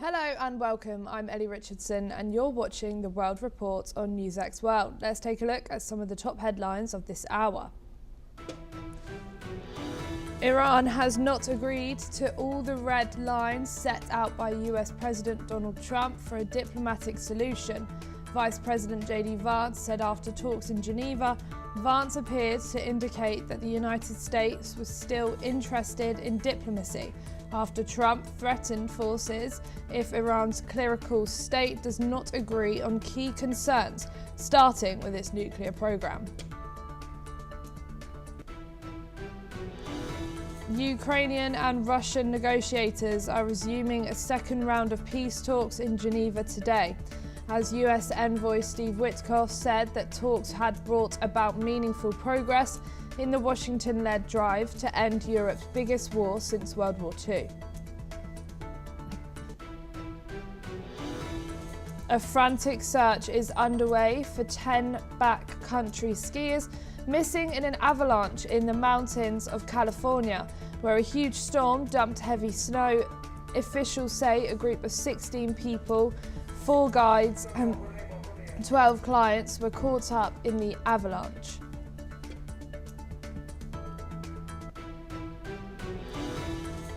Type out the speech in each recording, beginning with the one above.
Hello and welcome, I'm Ellie Richardson and you're watching the World Report on NewsX World. Let's take a look at some of the top headlines of this hour. Iran has not agreed to all the red lines set out by US President Donald Trump for a diplomatic solution. Vice President J.D. Vance said after talks in Geneva, Vance appeared to indicate that the United States was still interested in diplomacy after Trump threatened forces if Iran's clerical state does not agree on key concerns, starting with its nuclear program. Ukrainian and Russian negotiators are resuming a second round of peace talks in Geneva today, as US envoy Steve Witkoff said that talks had brought about meaningful progress in the Washington-led drive to end Europe's biggest war since World War II. A frantic search is underway for 10 backcountry skiers missing in an avalanche in the mountains of California, where a huge storm dumped heavy snow. Officials say a group of 16 people, 4 guides and 12 clients were caught up in the avalanche.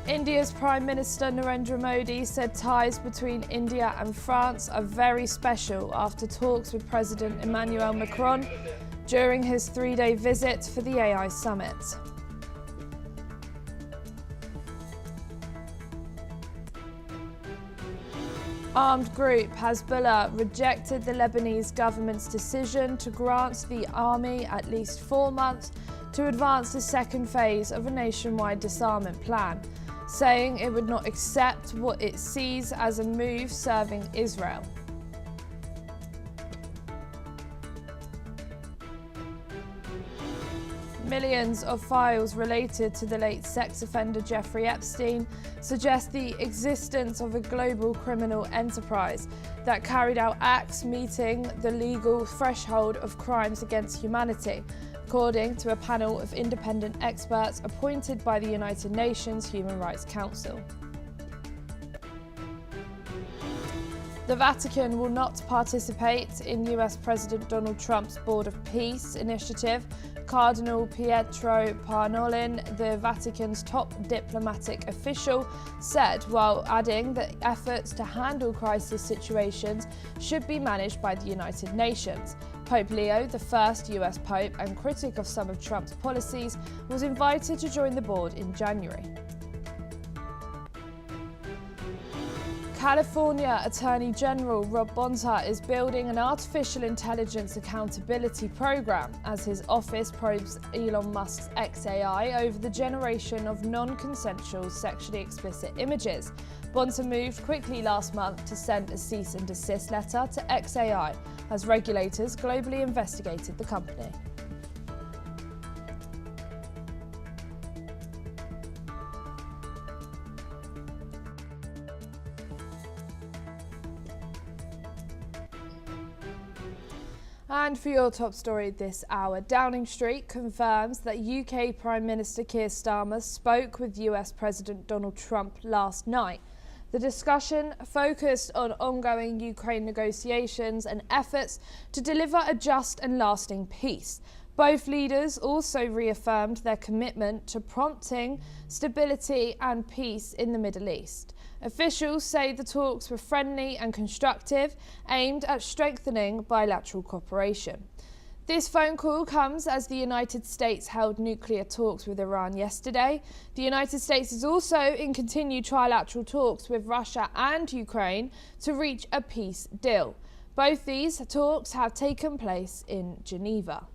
India's Prime Minister Narendra Modi said ties between India and France are very special after talks with President Emmanuel Macron during his 3-day visit for the AI summit. Armed group Hezbollah rejected the Lebanese government's decision to grant the army at least 4 months to advance the second phase of a nationwide disarmament plan, saying it would not accept what it sees as a move serving Israel. Millions of files related to the late sex offender Jeffrey Epstein suggest the existence of a global criminal enterprise that carried out acts meeting the legal threshold of crimes against humanity, according to a panel of independent experts appointed by the United Nations Human Rights Council. The Vatican will not participate in US President Donald Trump's Board of Peace initiative. Cardinal Pietro Parolin, the Vatican's top diplomatic official, said, while adding that efforts to handle crisis situations should be managed by the United Nations. Pope Leo, the first US Pope and critic of some of Trump's policies, was invited to join the board in January. California Attorney General Rob Bonta is building an artificial intelligence accountability program as his office probes Elon Musk's XAI over the generation of non-consensual sexually explicit images. Bonta moved quickly last month to send a cease and desist letter to XAI as regulators globally investigated the company. And for your top story this hour, Downing Street confirms that UK Prime Minister Keir Starmer spoke with US President Donald Trump last night. The discussion focused on ongoing Ukraine negotiations and efforts to deliver a just and lasting peace. Both leaders also reaffirmed their commitment to prompting stability and peace in the Middle East. Officials say the talks were friendly and constructive, aimed at strengthening bilateral cooperation. This phone call comes as the United States held nuclear talks with Iran yesterday. The United States is also in continued trilateral talks with Russia and Ukraine to reach a peace deal. Both these talks have taken place in Geneva.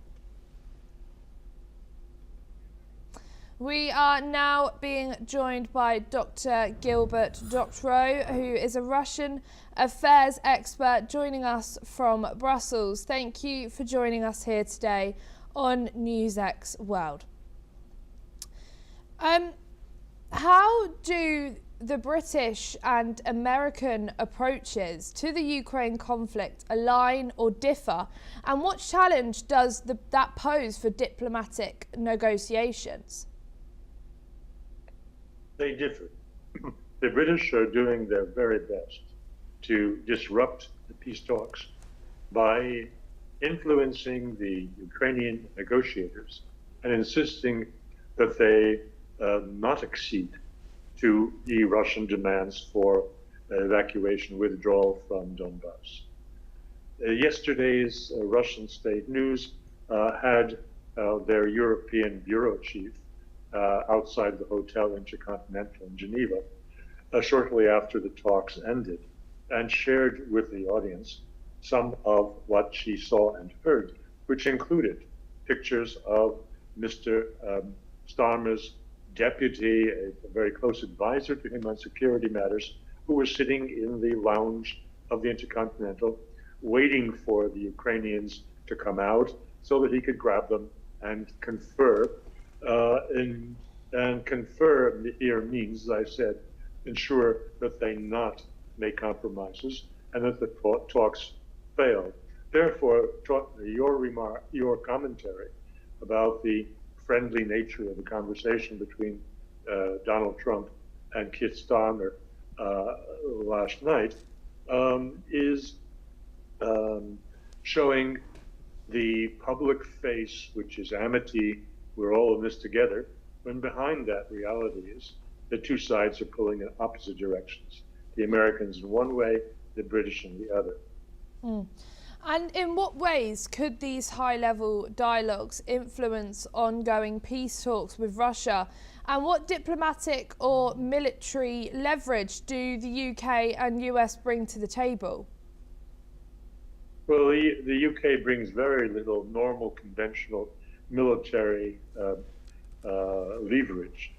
We are now being joined by Dr. Gilbert Doctorow, who is a Russian affairs expert joining us from Brussels. Thank you for joining us here today on NewsX World. How do the British and American approaches to the Ukraine conflict align or differ? And what challenge does that pose for diplomatic negotiations? They differ. The British are doing their very best to disrupt the peace talks by influencing the Ukrainian negotiators and insisting that they not accede to the Russian demands for evacuation, withdrawal from Donbass. Yesterday's Russian state news had their European bureau chief outside the Hotel Intercontinental in Geneva shortly after the talks ended, and shared with the audience some of what she saw and heard, which included pictures of Mr. Starmer's deputy, a very close advisor to him on security matters, who was sitting in the lounge of the Intercontinental, waiting for the Ukrainians to come out so that he could grab them and confer. And confer here means, as I said, ensure that they not make compromises and that the talks fail. Therefore, your commentary about the friendly nature of the conversation between Donald Trump and Keir Starmer last night is showing the public face, which is amity, we're all in this together, when behind that reality is the two sides are pulling in opposite directions. The Americans in one way, the British in the other. Mm. And in what ways could these high-level dialogues influence ongoing peace talks with Russia? And what diplomatic or military leverage do the UK and US bring to the table? Well, the UK brings very little normal, conventional military leverage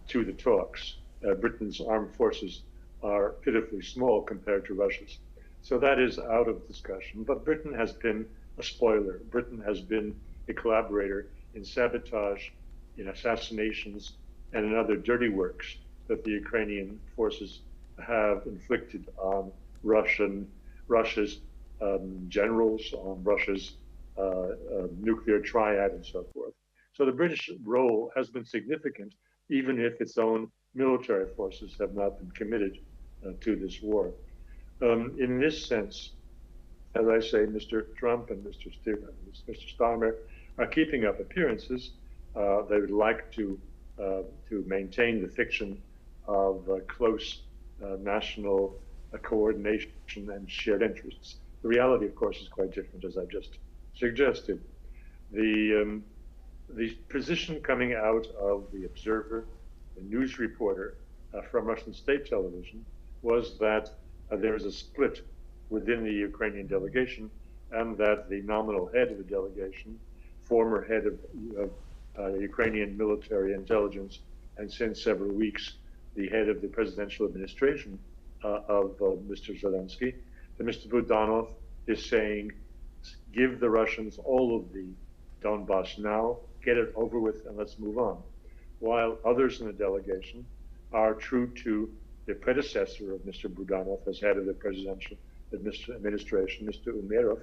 to the talks. Britain's armed forces are pitifully small compared to Russia's. So that is out of discussion. But Britain has been a spoiler. Britain has been a collaborator in sabotage, in assassinations, and in other dirty works that the Ukrainian forces have inflicted on Russia's generals, on Russia's nuclear triad, and so forth. So the British role has been significant, even if its own military forces have not been committed to this war. In this sense, as I say, Mr. Trump and Mr. Starmer are keeping up appearances. They would like to maintain the fiction of close national coordination and shared interests. The reality, of course, is quite different, as I just suggested. The position coming out of the Observer, the news reporter from Russian state television, was that there is a split within the Ukrainian delegation, and that the nominal head of the delegation, former head of Ukrainian military intelligence, and since several weeks, the head of the presidential administration of Mr. Zelensky, that Mr. Budanov is saying, give the Russians all of the Donbass now, get it over with, and let's move on. While others in the delegation are true to the predecessor of Mr. Budanov as head of the presidential administration, Mr. Umerov,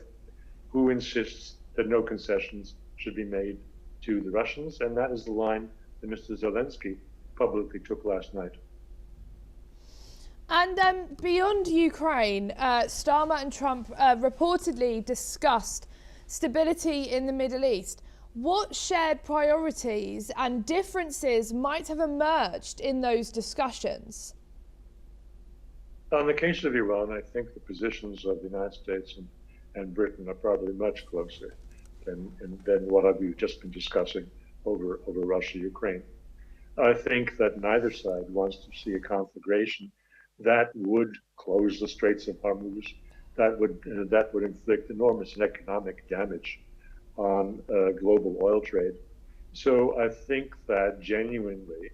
who insists that no concessions should be made to the Russians, and that is the line that Mr. Zelensky publicly took last night. And beyond Ukraine, Starmer and Trump reportedly discussed stability in the Middle East. What shared priorities and differences might have emerged in those discussions? On the case of Iran, I think the positions of the United States and Britain are probably much closer than what we've just been discussing over Russia-Ukraine. I think that neither side wants to see a conflagration that would close the Straits of Hormuz, that would inflict enormous economic damage on global oil trade. So I think that genuinely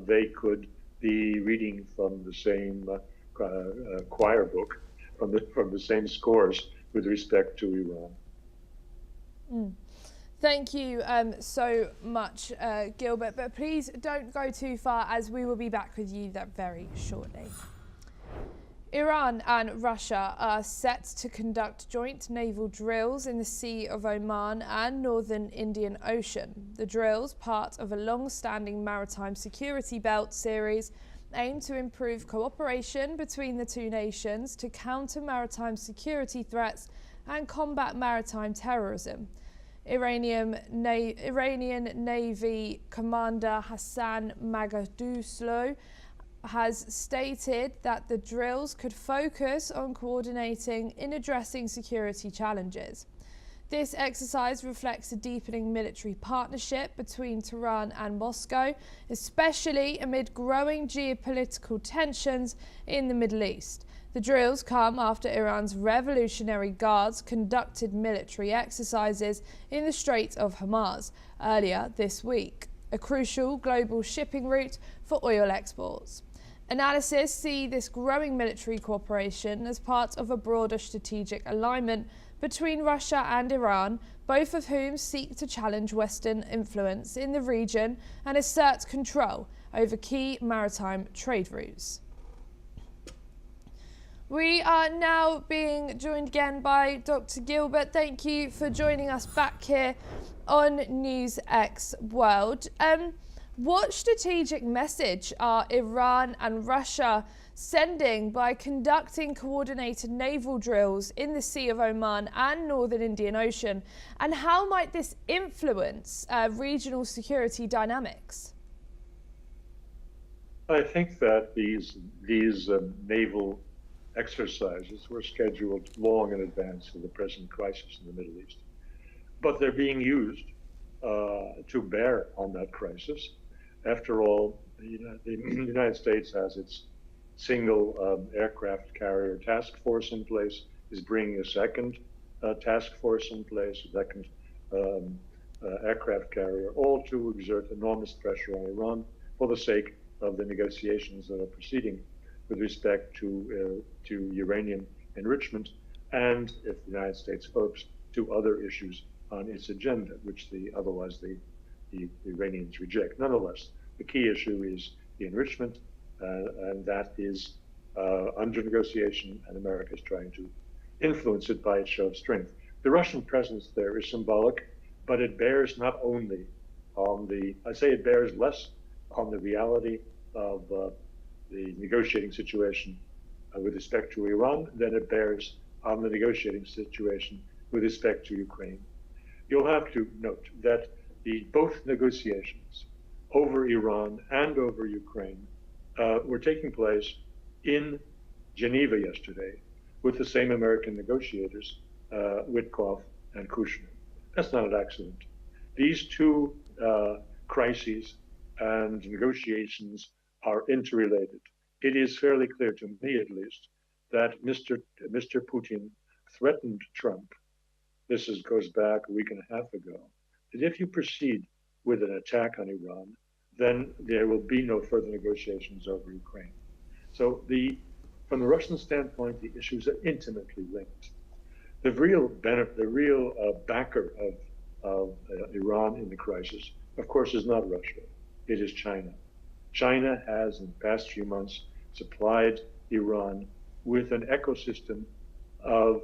they could be reading from the same choir book, from the same scores with respect to Iran. Mm. Thank you so much, Gilbert, but please don't go too far, as we will be back with you very shortly. Iran and Russia are set to conduct joint naval drills in the Sea of Oman and northern Indian Ocean. The drills, part of a long-standing maritime security belt series, aim to improve cooperation between the two nations to counter maritime security threats and combat maritime terrorism. Iranian Navy Commander Hassan Magaduslo has stated that the drills could focus on coordinating in addressing security challenges. This exercise reflects a deepening military partnership between Tehran and Moscow, especially amid growing geopolitical tensions in the Middle East. The drills come after Iran's Revolutionary Guards conducted military exercises in the Strait of Hormuz earlier this week, a crucial global shipping route for oil exports. Analysts see this growing military cooperation as part of a broader strategic alignment between Russia and Iran, both of whom seek to challenge Western influence in the region and assert control over key maritime trade routes. We are now being joined again by Dr. Gilbert. Thank you for joining us back here on NewsX World. What strategic message are Iran and Russia sending by conducting coordinated naval drills in the Sea of Oman and Northern Indian Ocean? And how might this influence regional security dynamics? I think that these naval exercises were scheduled long in advance of the present crisis in the Middle East. But they're being used to bear on that crisis. After all, the United States has its single aircraft carrier task force in place, is bringing a second task force in place, a second aircraft carrier, all to exert enormous pressure on Iran for the sake of the negotiations that are proceeding with respect to uranium enrichment, and if the United States hopes, to other issues on its agenda, which otherwise the Iranians reject. Nonetheless, the key issue is the enrichment, and that is under negotiation, and America is trying to influence it by its show of strength. The Russian presence there is symbolic, but it bears not only on it bears less on the reality of the negotiating situation with respect to Iran than it bears on the negotiating situation with respect to Ukraine. You'll have to note that both negotiations over Iran and over Ukraine were taking place in Geneva yesterday with the same American negotiators, Witkoff and Kushner. That's not an accident. These two crises and negotiations are interrelated. It is fairly clear to me, at least, that Mr. Putin threatened Trump. This goes back a week and a half ago. That if you proceed with an attack on Iran, then there will be no further negotiations over Ukraine. So from the Russian standpoint, the issues are intimately linked. The real backer of Iran in the crisis, of course, is not Russia. It is China. China has, in the past few months, supplied Iran with an ecosystem of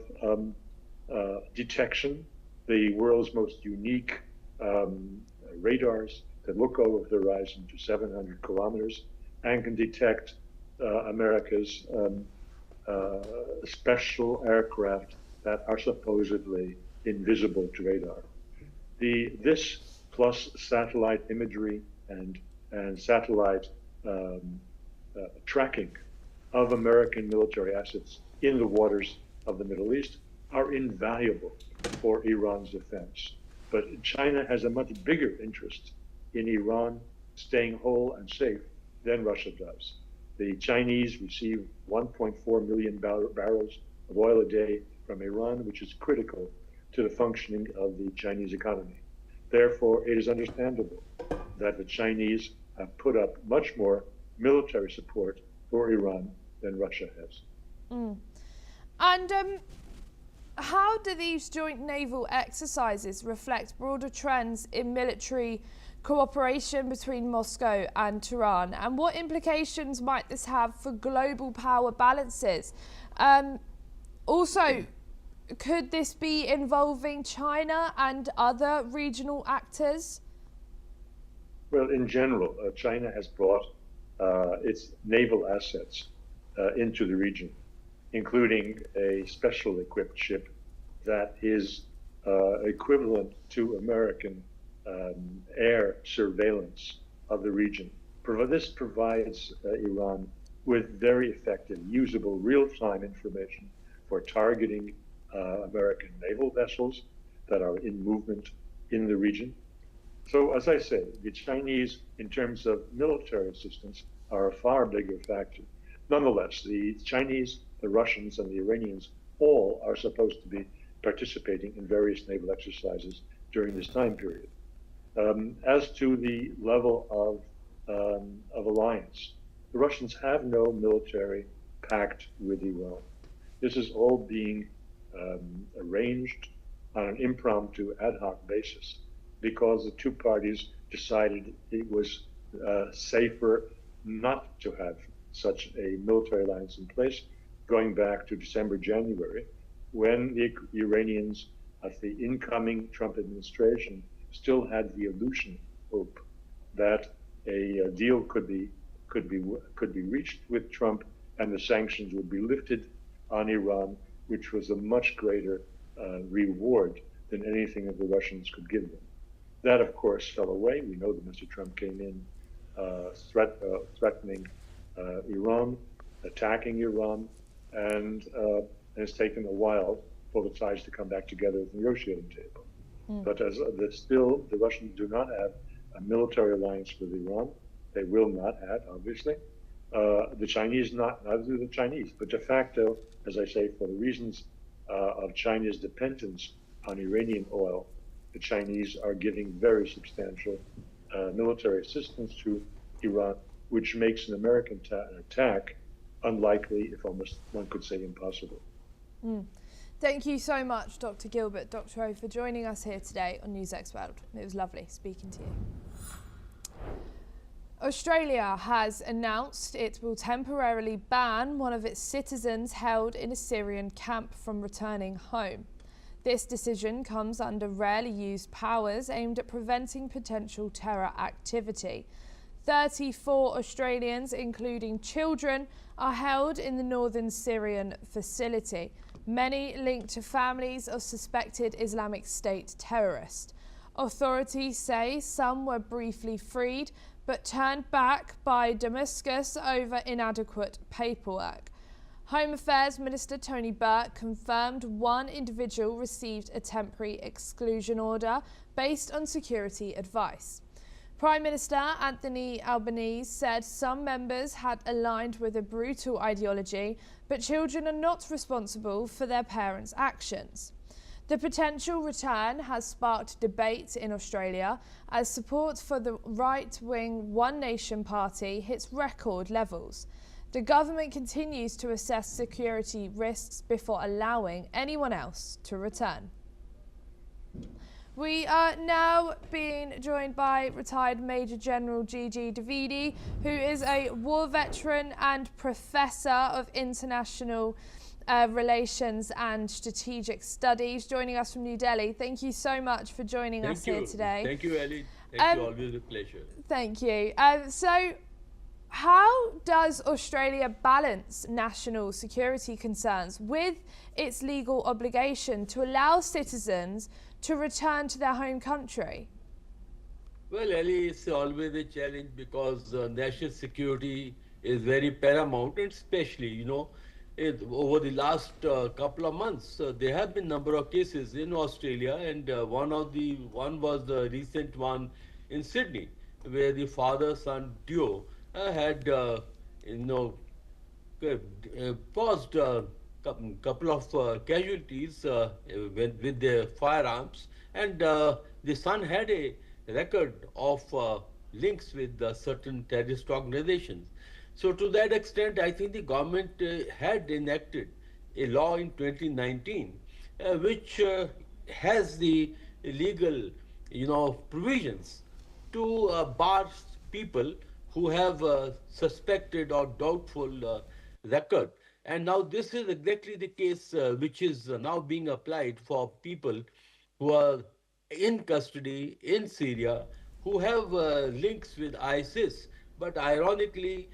detection, the world's most unique radars that look over the horizon to 700 kilometers and can detect America's special aircraft that are supposedly invisible to radar. This plus satellite imagery and satellite tracking of American military assets in the waters of the Middle East are invaluable for Iran's defense. But China has a much bigger interest in Iran staying whole and safe than Russia does. The Chinese receive 1.4 million barrels of oil a day from Iran, which is critical to the functioning of the Chinese economy. Therefore, it is understandable that the Chinese have put up much more military support for Iran than Russia has. And how do these joint naval exercises reflect broader trends in military cooperation between Moscow and Tehran? And what implications might this have for global power balances? Also, could this be involving China and other regional actors? Well, in general, China has brought its naval assets into the region, including a special equipped ship that is equivalent to American air surveillance of the region. This provides Iran with very effective, usable, real-time information for targeting American naval vessels that are in movement in the region. So, as I say, the Chinese, in terms of military assistance, are a far bigger factor. Nonetheless, the Chinese, the Russians, and the Iranians all are supposed to be participating in various naval exercises during this time period. As to the level of alliance, the Russians have no military pact with Iran. This is all being arranged on an impromptu ad hoc basis because the two parties decided it was safer not to have such a military alliance in place, going back to December, January, when the Iranians of the incoming Trump administration still had the illusion, hope, that a deal could be reached with Trump and the sanctions would be lifted on Iran, which was a much greater reward than anything that the Russians could give them. That, of course, fell away. We know that Mr. Trump came in threatening Iran, attacking Iran, and it's taken a while for the sides to come back together at the negotiating table. But still, the Russians do not have a military alliance with Iran. They will not have, obviously. The Chinese, neither do the Chinese. But de facto, as I say, for the reasons of China's dependence on Iranian oil, the Chinese are giving very substantial military assistance to Iran, which makes an American attack unlikely, if almost one could say impossible. Thank you so much, Dr. Gilbert Doctorow, for joining us here today on NewsX World. It was lovely speaking to you. Australia has announced it will temporarily ban one of its citizens held in a Syrian camp from returning home. This decision comes under rarely used powers aimed at preventing potential terror activity. 34 Australians, including children, are held in the northern Syrian facility, many linked to families of suspected Islamic State terrorists. Authorities say some were briefly freed but turned back by Damascus over inadequate paperwork. Home Affairs Minister Tony Burke confirmed one individual received a temporary exclusion order based on security advice. Prime Minister Anthony Albanese said some members had aligned with a brutal ideology, but children are not responsible for their parents' actions. The potential return has sparked debate in Australia as support for the right-wing One Nation party hits record levels. The government continues to assess security risks before allowing anyone else to return. We are now being joined by retired Major General Gigi Davidi, who is a war veteran and professor of international relations and strategic studies, joining us from New Delhi. Thank you so much for joining us here today. Thank you, Ellie. Thank you, always a pleasure. Thank you. So, how does Australia balance national security concerns with its legal obligation to allow citizens to return to their home country? Well, Ellie, it's always a challenge because national security is very paramount, and especially, over the last couple of months, there have been a number of cases in Australia, and one was the recent one in Sydney, where the father-son duo had, caused a couple of casualties with their firearms, and the son had a record of links with certain terrorist organizations. So to that extent, I think the government had enacted a law in 2019, which has the legal, provisions to bar people who have suspected or doubtful record. And now this is exactly the case which is now being applied for people who are in custody in Syria, who have links with ISIS, But ironically,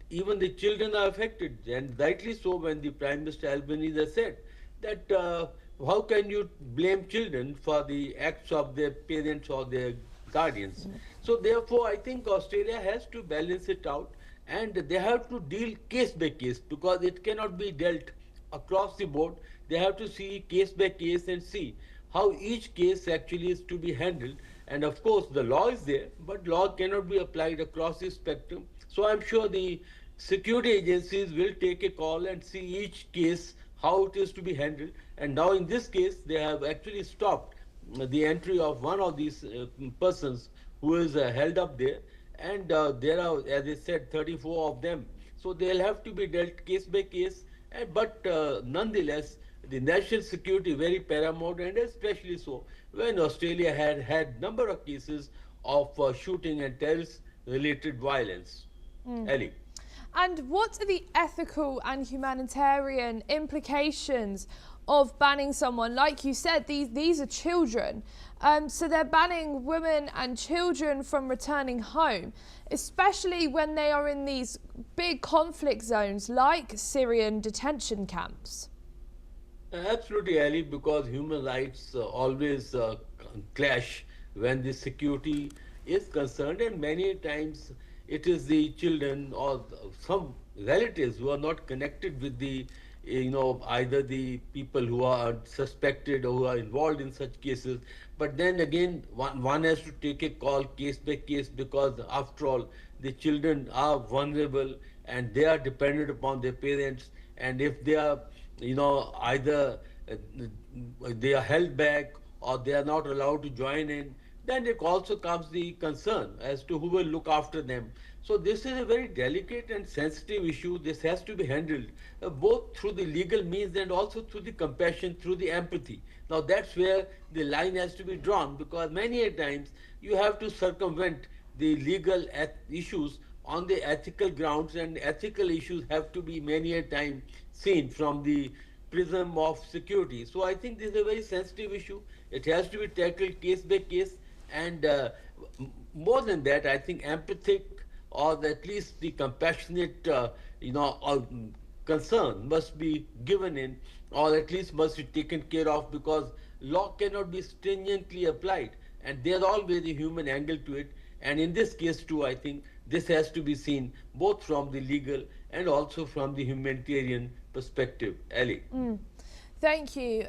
even the children are affected, and rightly so. When the Prime Minister Albanese said that how can you blame children for the acts of their parents or their guardians? So therefore, I think Australia has to balance it out, and they have to deal case by case, because it cannot be dealt across the board. They have to see case by case and see how each case actually is to be handled. And of course, the law is there, but law cannot be applied across the spectrum. So I'm sure the security agencies will take a call and see each case how it is to be handled. And now in this case, they have actually stopped the entry of one of these persons who is held up there. And there are, as I said, 34 of them. So they'll have to be dealt case by case. But nonetheless, the national security very paramount, and especially so when Australia had number of cases of shooting and terrorist related violence. Ali. And what are the ethical and humanitarian implications of banning someone? Like you said, these are children. So they're banning women and children from returning home, especially when they are in these big conflict zones like Syrian detention camps. Absolutely, Ali, because human rights always clash when the security is concerned, and many times it is the children or some relatives who are not connected with the, either the people who are suspected or who are involved in such cases. But then again, one has to take a call case by case, because after all, the children are vulnerable and they are dependent upon their parents. And if they are, either they are held back or they are not allowed to join in, then it also comes the concern as to who will look after them. So this is a very delicate and sensitive issue. This has to be handled both through the legal means and also through the compassion, through the empathy. Now that's where the line has to be drawn, because many a times you have to circumvent the legal issues on the ethical grounds, and ethical issues have to be many a time seen from the prism of security. So I think this is a very sensitive issue. It has to be tackled case by case, and more than that, I think empathic, or at least the compassionate, concern must be given in, or at least must be taken care of, because law cannot be stringently applied, and there's always a human angle to it. And in this case too, I think this has to be seen both from the legal and also from the humanitarian perspective. Ali. Thank you,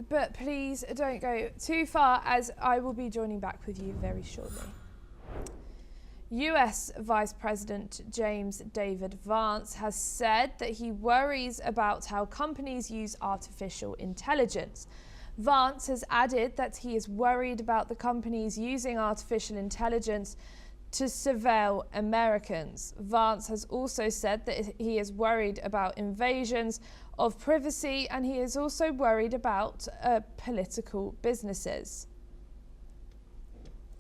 but please don't go too far, as I will be joining back with you very shortly. US Vice President James David Vance has said that he worries about how companies use artificial intelligence. Vance has added that he is worried about the companies using artificial intelligence to surveil Americans. Vance has also said that he is worried about invasions of privacy, and he is also worried about political businesses.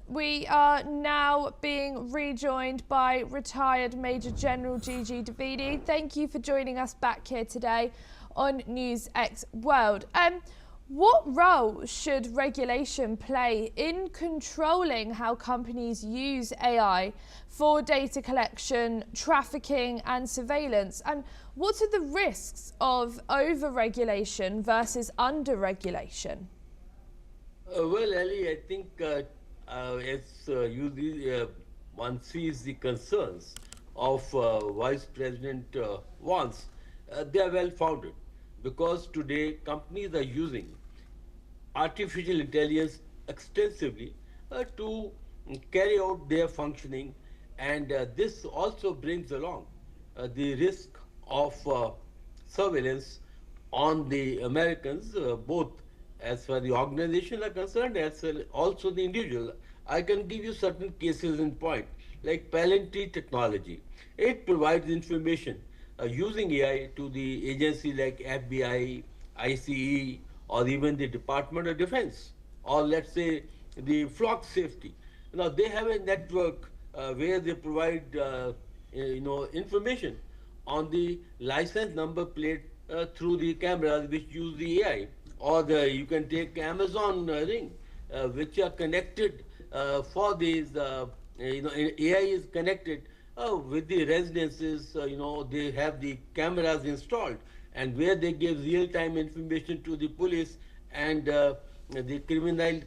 We are now being rejoined by retired Major General Gigi Davidi. Thank you for joining us back here today on NewsX World. What role should regulation play in controlling how companies use AI for data collection, trafficking and surveillance? And what are the risks of over-regulation versus under-regulation? Well, Ali, I think usually one sees the concerns of Vice President Vance. They are well founded, because today companies are using artificial intelligence extensively to carry out their functioning, and this also brings along the risk of surveillance on the Americans, both as far as the organization are concerned, as well also the individual. I can give you certain cases in point, like Palantir technology. It provides information using AI to the agency like FBI, ICE, or even the Department of Defense, or let's say the flock safety. Now they have a network where they provide information on the license number plate through the cameras which use the AI, or you can take Amazon Ring, which are connected for these. AI is connected with the residences, they have the cameras installed, and where they give real-time information to the police and the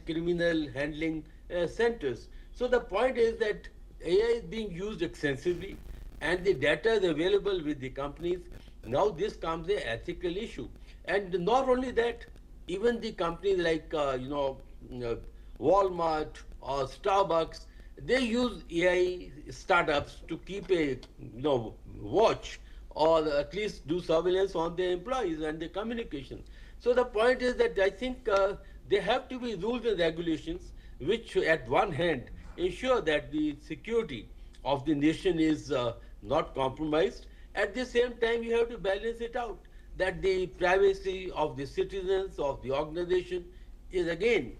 criminal handling centers. So the point is that AI is being used extensively, and the data is available with the companies. Now this comes a ethical issue, and not only that, even the companies like uh, Walmart or Starbucks, they use AI startups to keep a watch or at least do surveillance on their employees and their communication. So the point is that I think there have to be rules and regulations which, at one hand, ensure that the security of the nation is not compromised. At the same time, you have to balance it out that the privacy of the citizens of the organization is again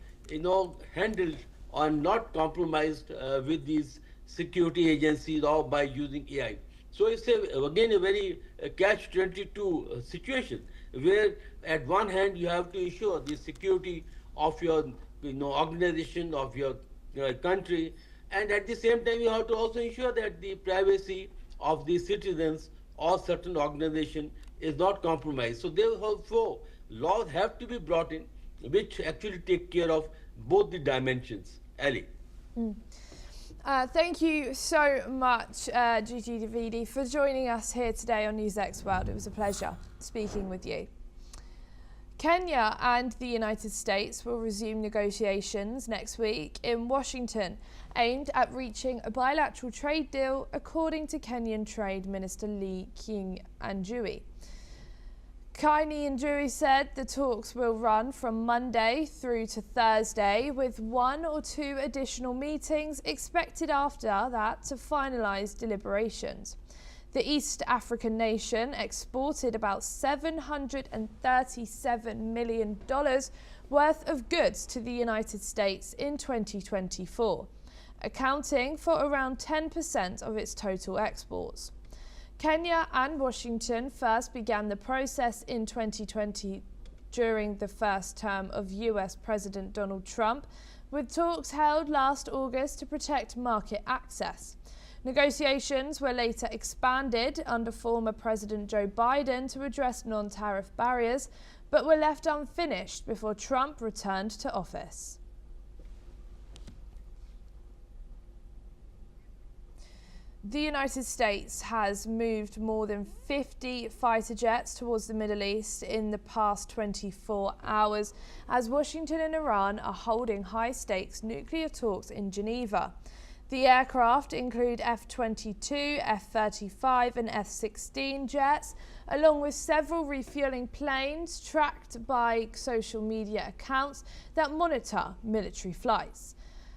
handled or not compromised with these security agencies or by using AI. So it's again a very catch-22 situation where at one hand you have to ensure the security of your organization, of your country, and at the same time you have to also ensure that the privacy of the citizens or certain organization is not compromised. So therefore laws have to be brought in which actually take care of both the dimensions. Ali. Thank you so much, Gigi Davidi, for joining us here today on NewsX World. It was a pleasure speaking with you. Kenya and the United States will resume negotiations next week in Washington, aimed at reaching a bilateral trade deal, according to Kenyan Trade Minister Lee King-Anjui. King-Anjui said the talks will run from Monday through to Thursday, with 1 or 2 additional meetings expected after that to finalise deliberations. The East African nation exported about $737 million worth of goods to the United States in 2024, accounting for around 10% of its total exports. Kenya and Washington first began the process in 2020 during the first term of US President Donald Trump, with talks held last August to protect market access. Negotiations were later expanded under former President Joe Biden to address non-tariff barriers, but were left unfinished before Trump returned to office. The United States has moved more than 50 fighter jets towards the Middle East in the past 24 hours, as Washington and Iran are holding high-stakes nuclear talks in Geneva. The aircraft include F-22, F-35 and F-16 jets, along with several refueling planes tracked by social media accounts that monitor military flights.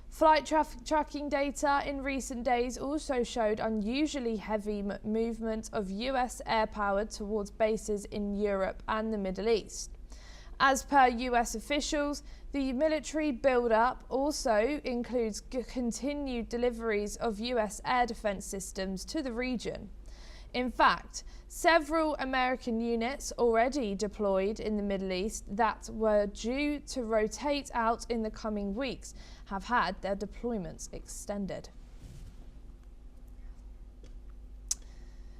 Flight tracking data in recent days also showed unusually heavy movement of US air power towards bases in Europe and the Middle East. As per US officials, the military build-up also includes continued deliveries of US air defense systems to the region. In fact, several American units already deployed in the Middle East that were due to rotate out in the coming weeks have had their deployments extended.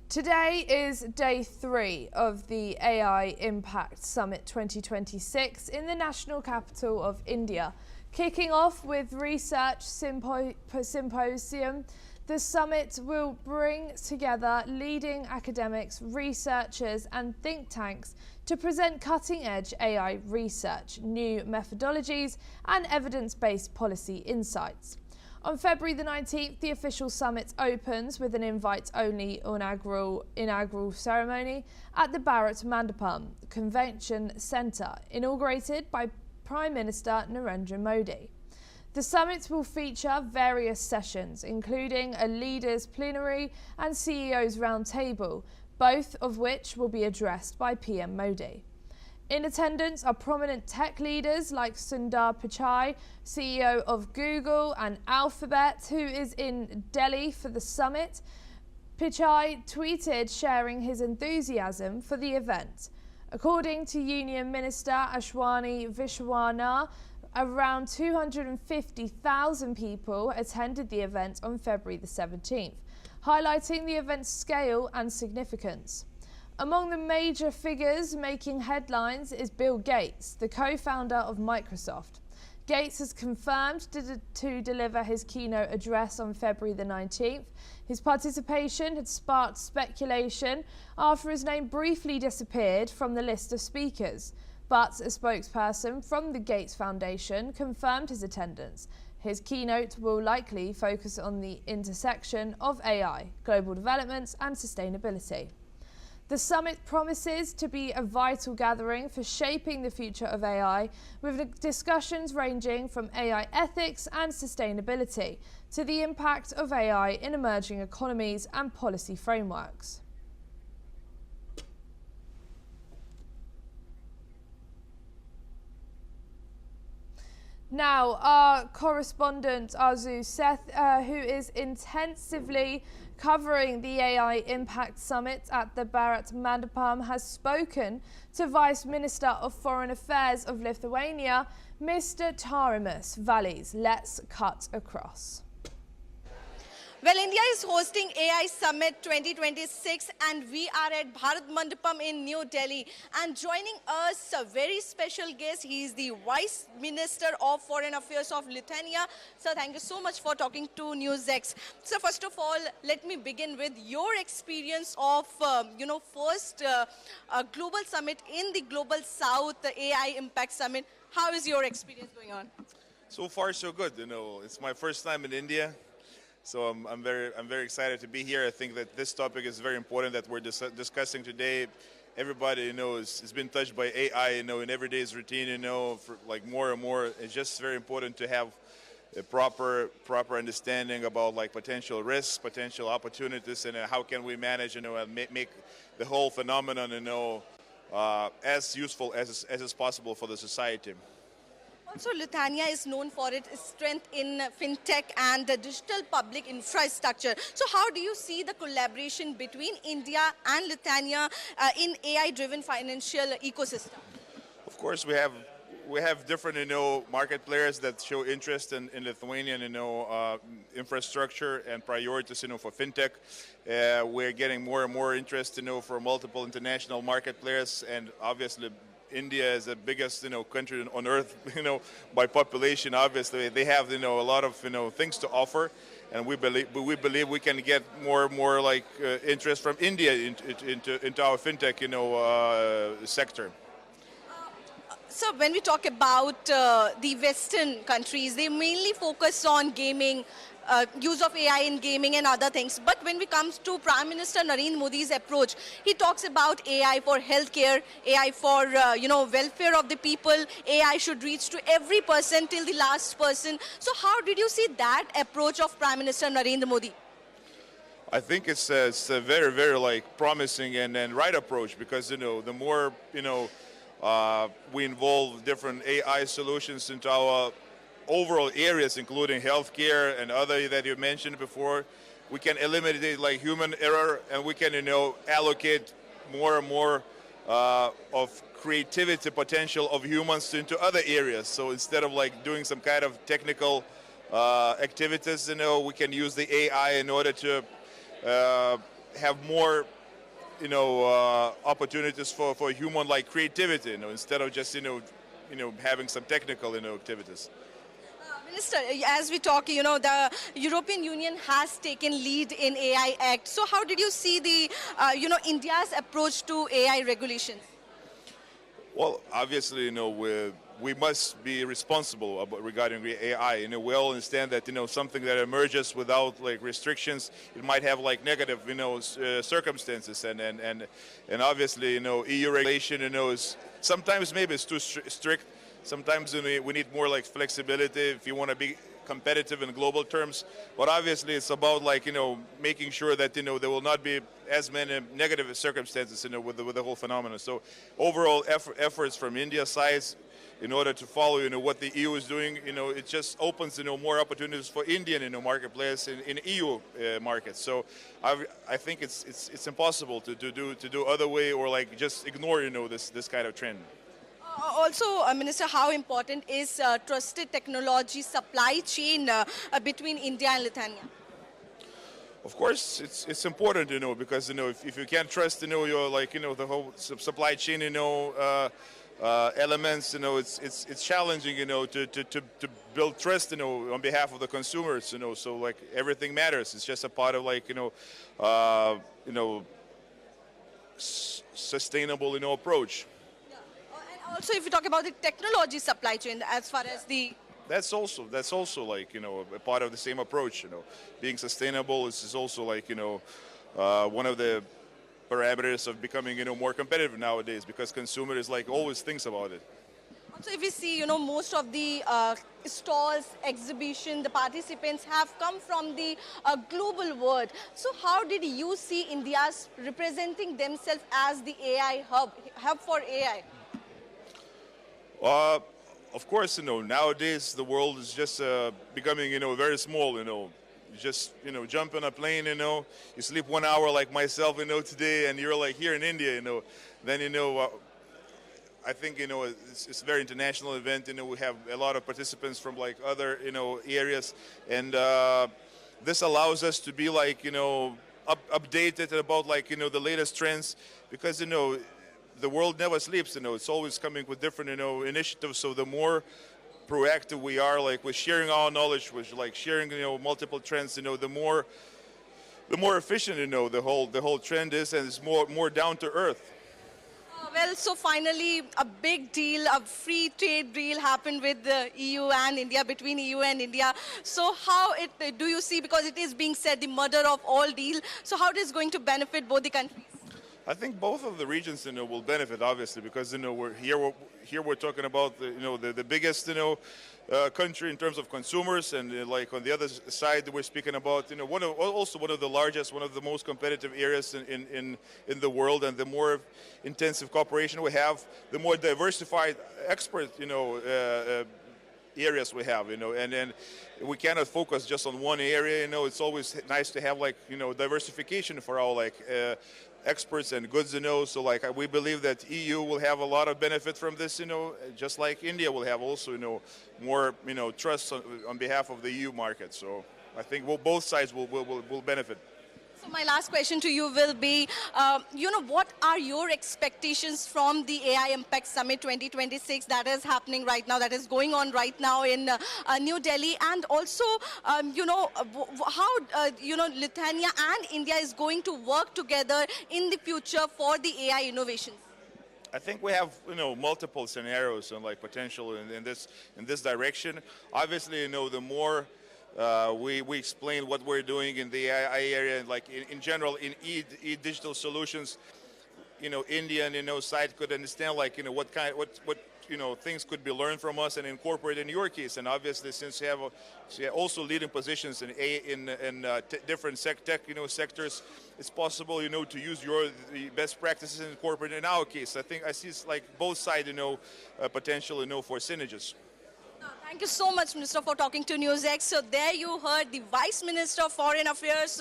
Today is day 3 of the AI Impact Summit 2026 in the national capital of India. Kicking off with Research Symposium, the summit will bring together leading academics, researchers and think tanks to present cutting-edge AI research, new methodologies and evidence-based policy insights. On February the 19th, the official summit opens with an invite-only inaugural ceremony at the Bharat Mandapam Convention Centre, inaugurated by Prime Minister Narendra Modi. The summit will feature various sessions, including a leaders' plenary and CEOs' roundtable, both of which will be addressed by PM Modi. In attendance are prominent tech leaders like Sundar Pichai, CEO of Google and Alphabet, who is in Delhi for the summit. Pichai tweeted sharing his enthusiasm for the event. According to Union Minister Ashwani Vishwakarma, around 250,000 people attended the event on February the 17th. highlighting the event's scale and significance. Among the major figures making headlines is Bill Gates, the co-founder of Microsoft. Gates has confirmed to deliver his keynote address on February the 19th. His participation had sparked speculation after his name briefly disappeared from the list of speakers. But a spokesperson from the Gates Foundation confirmed his attendance. His keynote will likely focus on the intersection of AI, global developments and sustainability. The summit promises to be a vital gathering for shaping the future of AI, with discussions ranging from AI ethics and sustainability to the impact of AI in emerging economies and policy frameworks. Now, our correspondent Arzu Seth, who is intensively covering the AI Impact Summit at the Bharat Mandapam, has spoken to Vice Minister of Foreign Affairs of Lithuania, Mr. Tarimas Valis. Let's cut across. Well, India is hosting AI Summit 2026 and we are at Bharat Mandapam in New Delhi. And joining us, a very special guest, he is the Vice Minister of Foreign Affairs of Lithuania. Sir, thank you so much for talking to NewsX. So first of all, let me begin with your experience of, first global summit in the Global South, the AI Impact Summit. How is your experience going on? So far, so good. It's my first time in India. So I'm very excited to be here. I think that this topic is very important that we're discussing today. Everybody, has been touched by AI, in everyday's routine, for like more and more. It's just very important to have a proper understanding about like potential risks, potential opportunities, and how can we manage, and make the whole phenomenon, as useful as is possible for the society. Also, Lithuania is known for its strength in fintech and digital public infrastructure. So how do you see the collaboration between India and Lithuania in AI-driven financial ecosystem? Of course, we have different, market players that show interest in Lithuanian, infrastructure and priorities, for fintech. We're getting more and more interest, for multiple international market players, and obviously India is the biggest, country on earth, by population. Obviously, they have, a lot of, things to offer, and we believe we can get more and more like interest from India into our fintech, sector. So when we talk about the Western countries, they mainly focus on gaming, use of AI in gaming and other things. But when it comes to Prime Minister Narendra Modi's approach, he talks about AI for healthcare, AI for welfare of the people. AI should reach to every person till the last person. So how did you see that approach of Prime Minister Narendra Modi? I think it's a very, very like promising and right approach, because the more we involve different AI solutions into our overall areas, including healthcare and other that you mentioned before, we can eliminate like human error, and we can allocate more and more of creativity potential of humans into other areas. So instead of like doing some kind of technical activities, we can use the AI in order to have more opportunities for human like creativity, instead of just having some technical activities. Minister, as we talk, the European Union has taken lead in AI Act. So how did you see the, India's approach to AI regulations? Well, obviously, we must be responsible regarding AI. We all understand that, something that emerges without like restrictions, it might have like negative, circumstances. And obviously, EU regulation, is sometimes maybe it's too strict. Sometimes we need more like flexibility if you want to be competitive in global terms. But obviously, it's about like making sure that there will not be as many negative circumstances with the whole phenomenon. So overall efforts from India's side in order to follow what the EU is doing, it just opens more opportunities for Indian marketplace in EU markets. So I think it's impossible to do other way, or like just ignore this kind of trend. Also, Minister, how important is trusted technology supply chain between India and Lithuania? Of course, it's important, because if you can't trust, your the whole supply chain, elements, it's challenging, to build trust, on behalf of the consumers, so like everything matters. It's just a part of sustainable, approach. Yeah. And also, if you talk about the technology supply chain, as far as the That's also a part of the same approach. Being sustainable is also one of the parameters of becoming more competitive nowadays, because consumers always thinks about it. Also, if we see, most of the stalls, exhibition, the participants have come from the global world. So how did you see India's representing themselves as the AI hub for AI? Of course, nowadays the world is just becoming, very small, You just, jump on a plane, you sleep 1 hour like myself, today, and you're here in India, Then, I think, it's a very international event, we have a lot of participants from other, areas, and this allows us to be updated about the latest trends, because, the world never sleeps, it's always coming with different, initiatives. So the more proactive we are, with sharing our knowledge, with sharing, multiple trends, the more efficient, the whole trend is, and it's more down to earth. Well, so finally, a big deal, a free trade deal happened with the EU and India, between EU and India. So how do you see, because it is being said the mother of all deal, so how it is going to benefit both the countries? I think both of the regions, will benefit, obviously, because we're talking about the biggest country in terms of consumers, and on the other side we're speaking about one of the largest, one of the most competitive areas in the world, and the more intensive cooperation we have, the more diversified expert areas we have, and then we cannot focus just on one area. It's always nice to have diversification for our experts and goods, so we believe that EU will have a lot of benefit from this, just like India will have also, more, trust on behalf of the EU market. So I think both sides will benefit. So my last question to you will be, what are your expectations from the AI Impact Summit 2026 that is happening right now, that is going on right now in New Delhi, and also, how, Lithuania and India is going to work together in the future for the AI innovations? I think we have multiple scenarios and potential in this direction. Obviously, the more we explain what we're doing in the AI area, and in general in digital solutions, Indian side could understand what things could be learned from us and incorporated in your case. And obviously, since you have also leading positions in different tech sectors, it's possible to use the best practices and incorporate in our case. I think I see both sides potential for synergies. Thank you so much, Minister, for talking to NewsX. So there you heard the Vice Minister of Foreign Affairs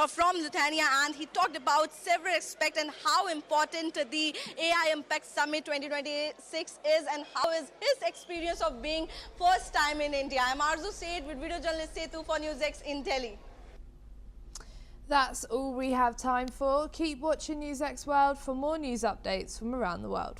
from Lithuania, and he talked about several aspects and how important the AI Impact Summit 2026 is, and how is his experience of being first time in India. I'm Arzu Said with video journalist Setu for NewsX in Delhi. That's all we have time for. Keep watching NewsX World for more news updates from around the world.